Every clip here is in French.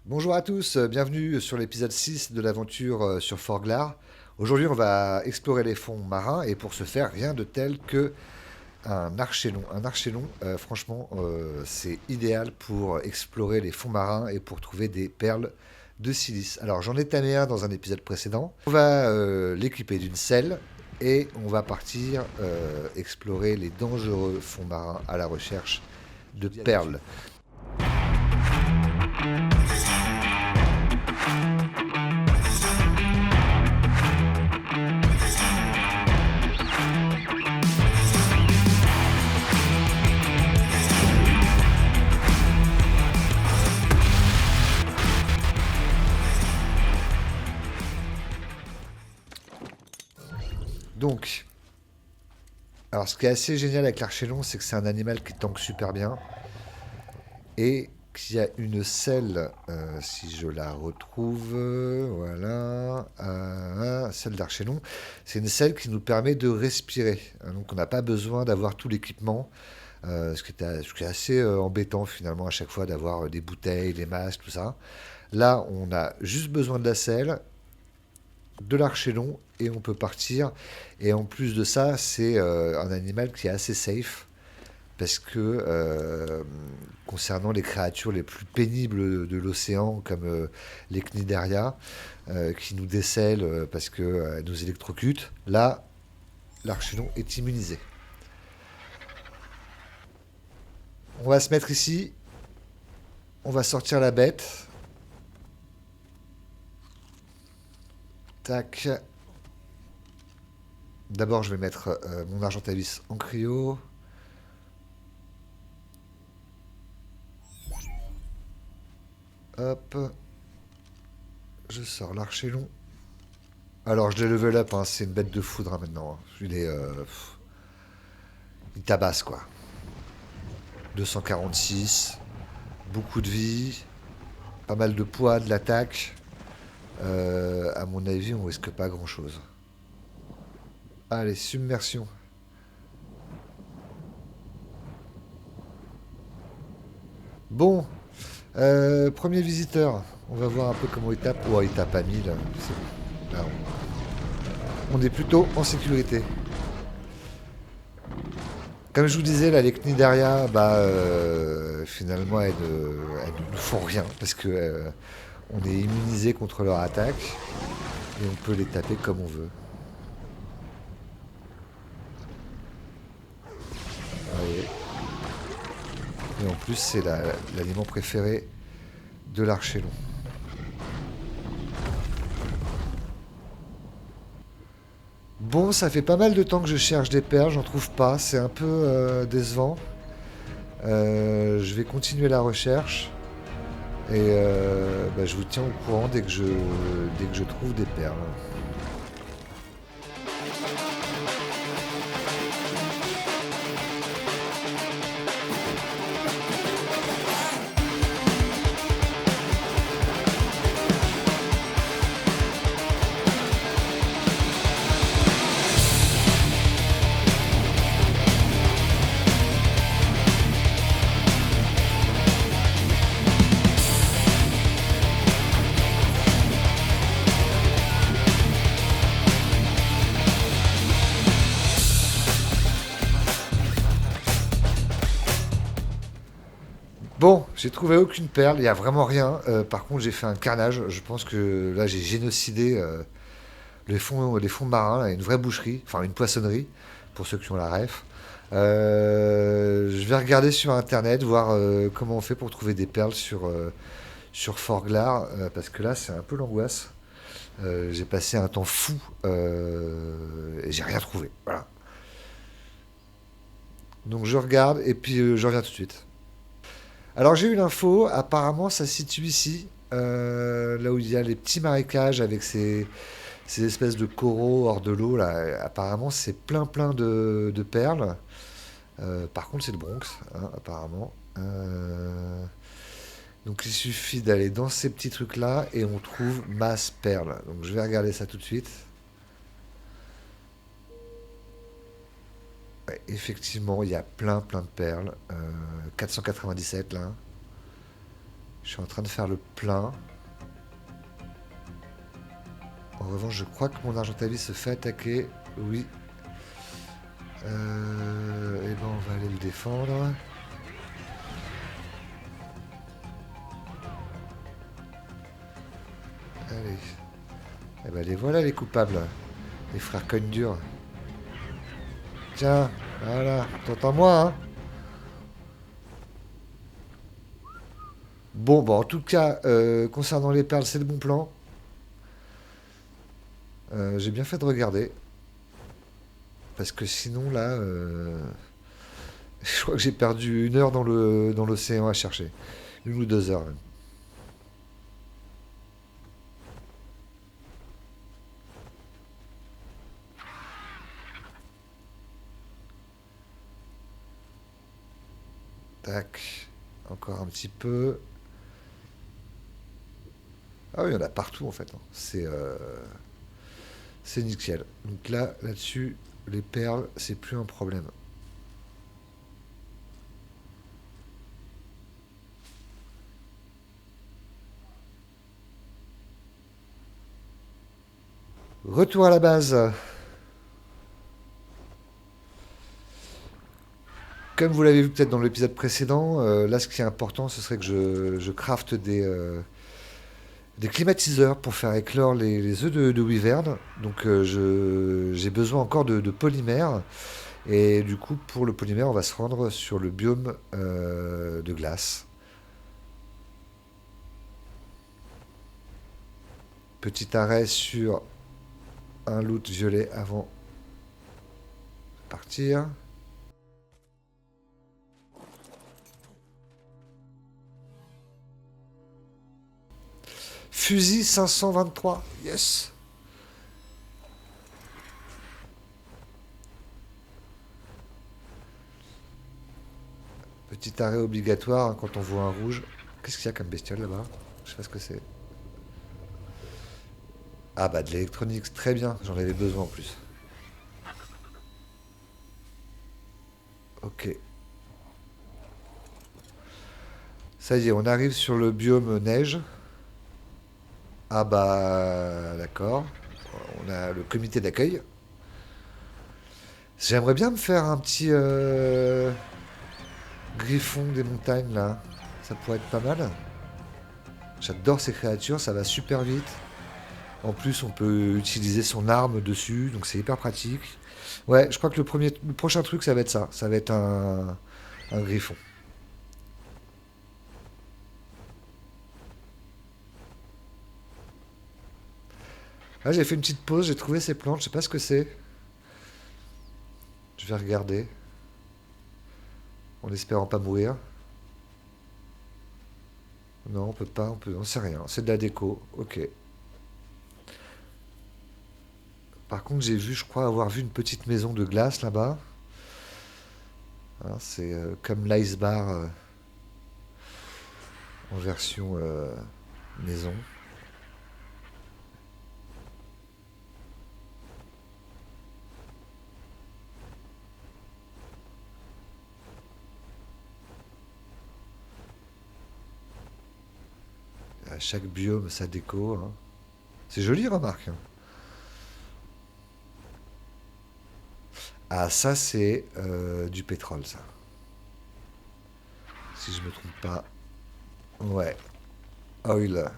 Bonjour à tous, bienvenue sur l'épisode 6 de l'aventure sur Forglar. Aujourd'hui, on va explorer les fonds marins et pour ce faire, rien de tel que un archelon. Un archelon, franchement, c'est idéal pour explorer les fonds marins et pour trouver des perles de silice. Alors, j'en ai tanné un dans un épisode précédent. On va l'équiper d'une selle et on va partir explorer les dangereux fonds marins à la recherche de perles. Donc, alors ce qui est assez génial avec l'archelon, c'est que c'est un animal qui tank super bien et qu'il y a une selle, si je la retrouve, voilà, selle d'archelon, c'est une selle qui nous permet de respirer. Donc on n'a pas besoin d'avoir tout l'équipement, ce qui est assez embêtant finalement à chaque fois d'avoir des bouteilles, des masques, tout ça. Là, on a juste besoin de la selle, de l'archelon et on peut partir. Et en plus de ça, c'est un animal qui est assez safe parce que concernant les créatures les plus pénibles de l'océan, comme les cnidaria, qui nous décèlent parce qu'elles nous électrocutent, là, l'archelon est immunisé. On va se mettre ici, on va sortir la bête. Tac. D'abord, je vais mettre mon argentavis en cryo. Hop. Je sors l'archelon. Alors, je l'ai level up, hein, c'est une bête de foudre hein, maintenant. Hein. Il tabasse quoi. 246, beaucoup de vie, pas mal de poids, de l'attaque. À mon avis, on risque pas grand chose. Allez, submersion. Bon, premier visiteur. On va voir un peu comment il tape. Oh, il tape à 1000. C'est bon. Là, on est plutôt en sécurité. Comme je vous disais, la Cnidaria, finalement, elles ne nous font rien parce que on est immunisé contre leur attaque et on peut les taper comme on veut. Allez. Et en plus, c'est l'aliment préféré de l'archelon. Bon, ça fait pas mal de temps que je cherche des perles, j'en trouve pas, c'est un peu décevant. Je vais continuer la recherche et je vous tiens au courant dès que je trouve des perles. Bon, j'ai trouvé aucune perle, il n'y a vraiment rien. Par contre, j'ai fait un carnage. Je pense que là, j'ai génocidé les fonds marins, là, une vraie boucherie, enfin une poissonnerie, pour ceux qui ont la ref. Je vais regarder sur internet, voir comment on fait pour trouver des perles sur Forglar, parce que là, c'est un peu l'angoisse. J'ai passé un temps fou et j'ai rien trouvé. Voilà. Donc je regarde et puis je reviens tout de suite. Alors j'ai eu l'info, apparemment ça se situe ici, là où il y a les petits marécages avec ces espèces de coraux hors de l'eau. Là. Apparemment c'est plein de perles. Par contre c'est le Bronx, hein, apparemment. Donc il suffit d'aller dans ces petits trucs là et on trouve masse perles. Donc je vais regarder ça tout de suite. Ouais, effectivement il y a plein de perles. 497 là. Je suis en train de faire le plein. En revanche, je crois que mon Argentavis se fait attaquer. Oui. Eh ben, on va aller le défendre. Allez. Eh ben, les voilà les coupables. Les frères cogne dur. Tiens, voilà. T'entends moi, hein? Bon, en tout cas, concernant les perles, c'est le bon plan. J'ai bien fait de regarder. Parce que sinon, là, je crois que j'ai perdu 1 heure dans l'océan à chercher. 1 ou 2 heures même. Tac. Encore un petit peu. Ah oui, il y en a partout en fait, hein. C'est nickel. Donc là-dessus, les perles, c'est plus un problème. Retour à la base. Comme vous l'avez vu peut-être dans l'épisode précédent, là ce qui est important, ce serait que je crafte des climatiseurs pour faire éclore les œufs de wyvern. Donc j'ai besoin encore de polymère. Et du coup, pour le polymère, on va se rendre sur le biome de glace. Petit arrêt sur un loot violet avant de partir. Fusil 523, yes. Petit arrêt obligatoire hein, quand on voit un rouge. Qu'est-ce qu'il y a comme bestiole là-bas? Je sais pas ce que c'est. Ah bah de l'électronique, très bien, j'en avais besoin en plus. Ok. Ça y est, on arrive sur le biome neige. Ah bah d'accord. On a le comité d'accueil. J'aimerais bien me faire un petit griffon des montagnes là. Ça pourrait être pas mal. J'adore ces créatures, ça va super vite. En plus, on peut utiliser son arme dessus, donc c'est hyper pratique. Ouais, je crois que le prochain truc, ça va être ça. Ça va être un griffon. Ah, j'ai fait une petite pause, j'ai trouvé ces plantes, je sais pas ce que c'est. Je vais regarder, en espérant pas mourir. Non, on peut pas, on sait rien. C'est de la déco, ok. Par contre, j'ai vu, je crois avoir vu une petite maison de glace là-bas. Hein, c'est comme l'ice bar en version maison. À chaque biome, sa déco, hein. C'est joli, remarque, hein. Ah, ça, c'est du pétrole, ça. Si je me trompe pas. Ouais, oil.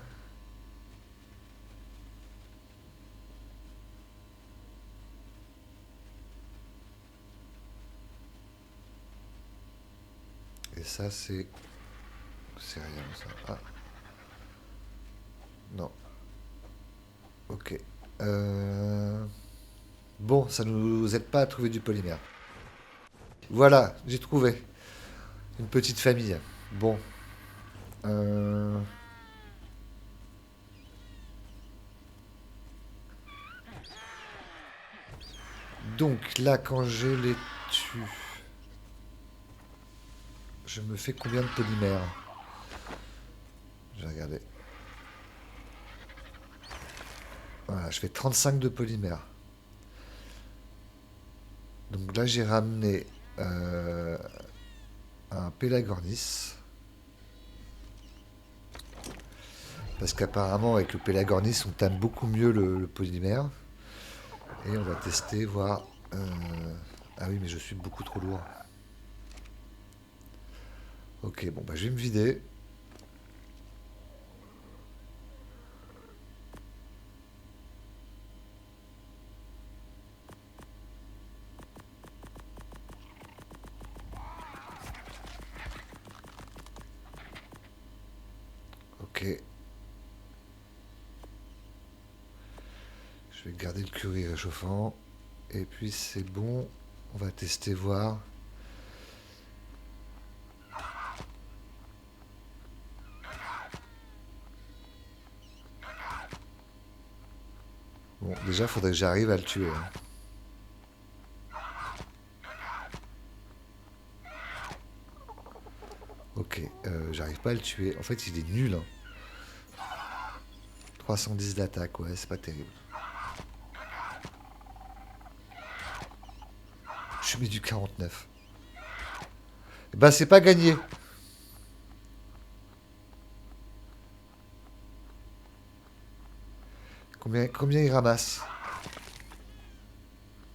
Et ça, c'est. C'est rien, ça. Ah, non. Ok. Euh, Bon, ça nous aide pas à trouver du polymère. Voilà, j'ai trouvé. Une petite famille. Bon. Euh, Donc là, quand je les tue, je me fais combien de polymères? Je vais regarder. Voilà, je fais 35 de polymères. Donc là, j'ai ramené un Pelagornis. Parce qu'apparemment, avec le Pelagornis, on tame beaucoup mieux le polymère. Et on va tester, voir... Ah oui, mais je suis beaucoup trop lourd. Ok, bon, bah je vais me vider. Ok. Je vais garder le curry réchauffant. Et puis c'est bon. On va tester, voir. Bon, déjà, il faudrait que j'arrive à le tuer, hein. Ok, j'arrive pas à le tuer. En fait, il est nul, hein. 310 d'attaque, ouais, c'est pas terrible. Je mets du 49. Bah, c'est pas gagné. Combien il ramasse?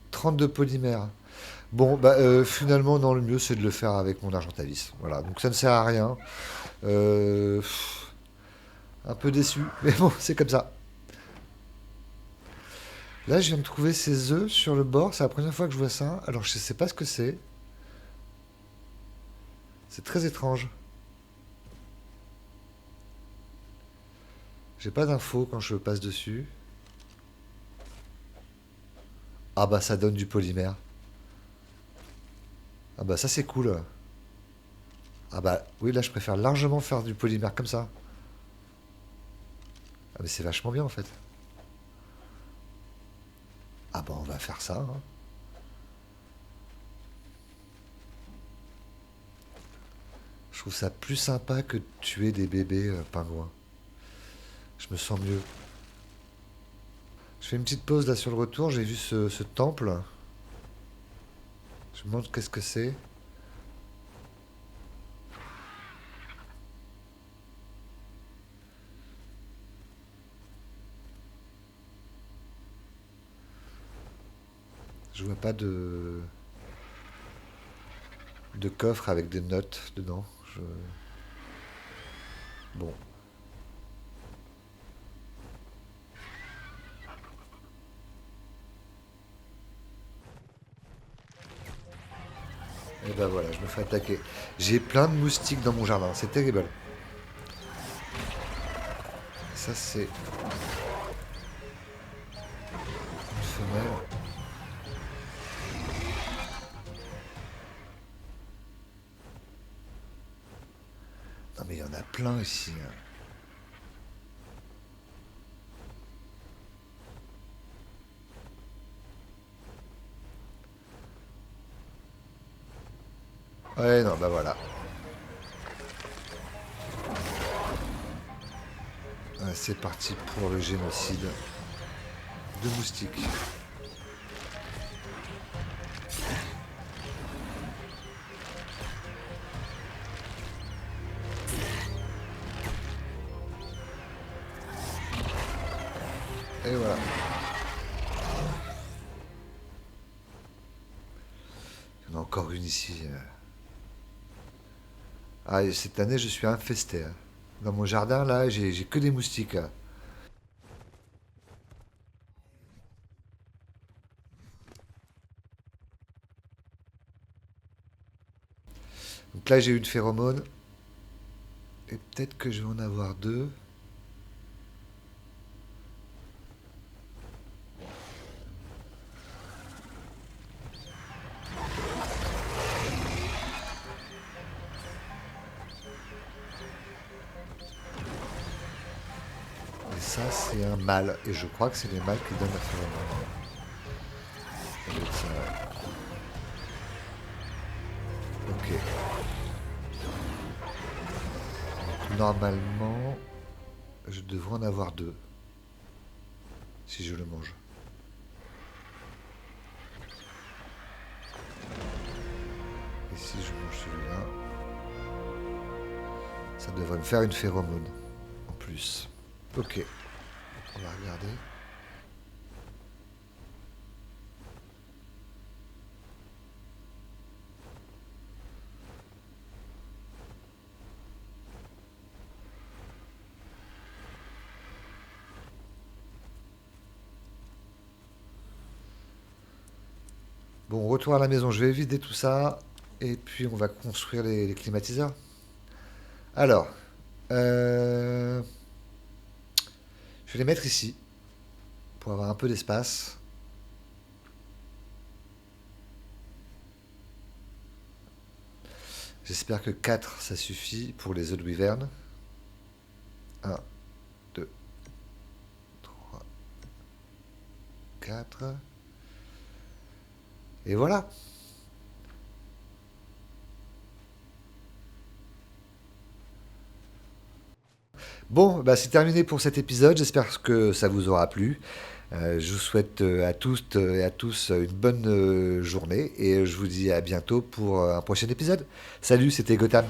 32 polymères. Bon, bah, finalement, non, le mieux, c'est de le faire avec mon argentavis. Voilà, donc ça ne sert à rien. Un peu déçu, mais bon, c'est comme ça. Là, je viens de trouver ces œufs sur le bord. C'est la première fois que je vois ça. Alors, je sais pas ce que c'est. C'est très étrange. J'ai pas d'infos quand je passe dessus. Ah bah, ça donne du polymère. Ah bah, ça, c'est cool. Ah bah, oui, là, je préfère largement faire du polymère comme ça. Ah, mais c'est vachement bien, en fait. Ah bah, on va faire ça, hein. Je trouve ça plus sympa que de tuer des bébés pingouins. Je me sens mieux. Je fais une petite pause là sur le retour. J'ai vu ce temple. Je me demande qu'est-ce que c'est. Je vois pas de coffre avec des notes dedans. Bon. Et ben voilà, je me fais attaquer. J'ai plein de moustiques dans mon jardin. C'est terrible. Ça, c'est une femelle. Non, mais il y en a plein ici, hein. Ouais, non, bah voilà. Ouais, c'est parti pour le génocide de moustiques. Et voilà. Il y en a encore une ici. Ah, et cette année, je suis infesté, hein. Dans mon jardin, là, j'ai que des moustiques, hein. Donc là, j'ai une phéromone. Et peut-être que je vais en avoir deux. Et ça, c'est un mâle. Et je crois que c'est les mâles qui donnent la phéromone. Ça doit être ça, ouais. Ok. Donc, normalement, je devrais en avoir deux. Si je le mange. Et si je mange celui-là, ça devrait me faire une phéromone. En plus. Ok, on va regarder. Bon, retour à la maison, je vais vider tout ça. Et puis on va construire les climatiseurs. Alors, euh, je vais les mettre ici pour avoir un peu d'espace. J'espère que 4 ça suffit pour les œufs de wyvern. Un, 2, 3, 4. Et voilà. Bon, bah c'est terminé pour cet épisode. J'espère que ça vous aura plu. Je vous souhaite à toutes et à tous une bonne journée et je vous dis à bientôt pour un prochain épisode. Salut, c'était Gotham.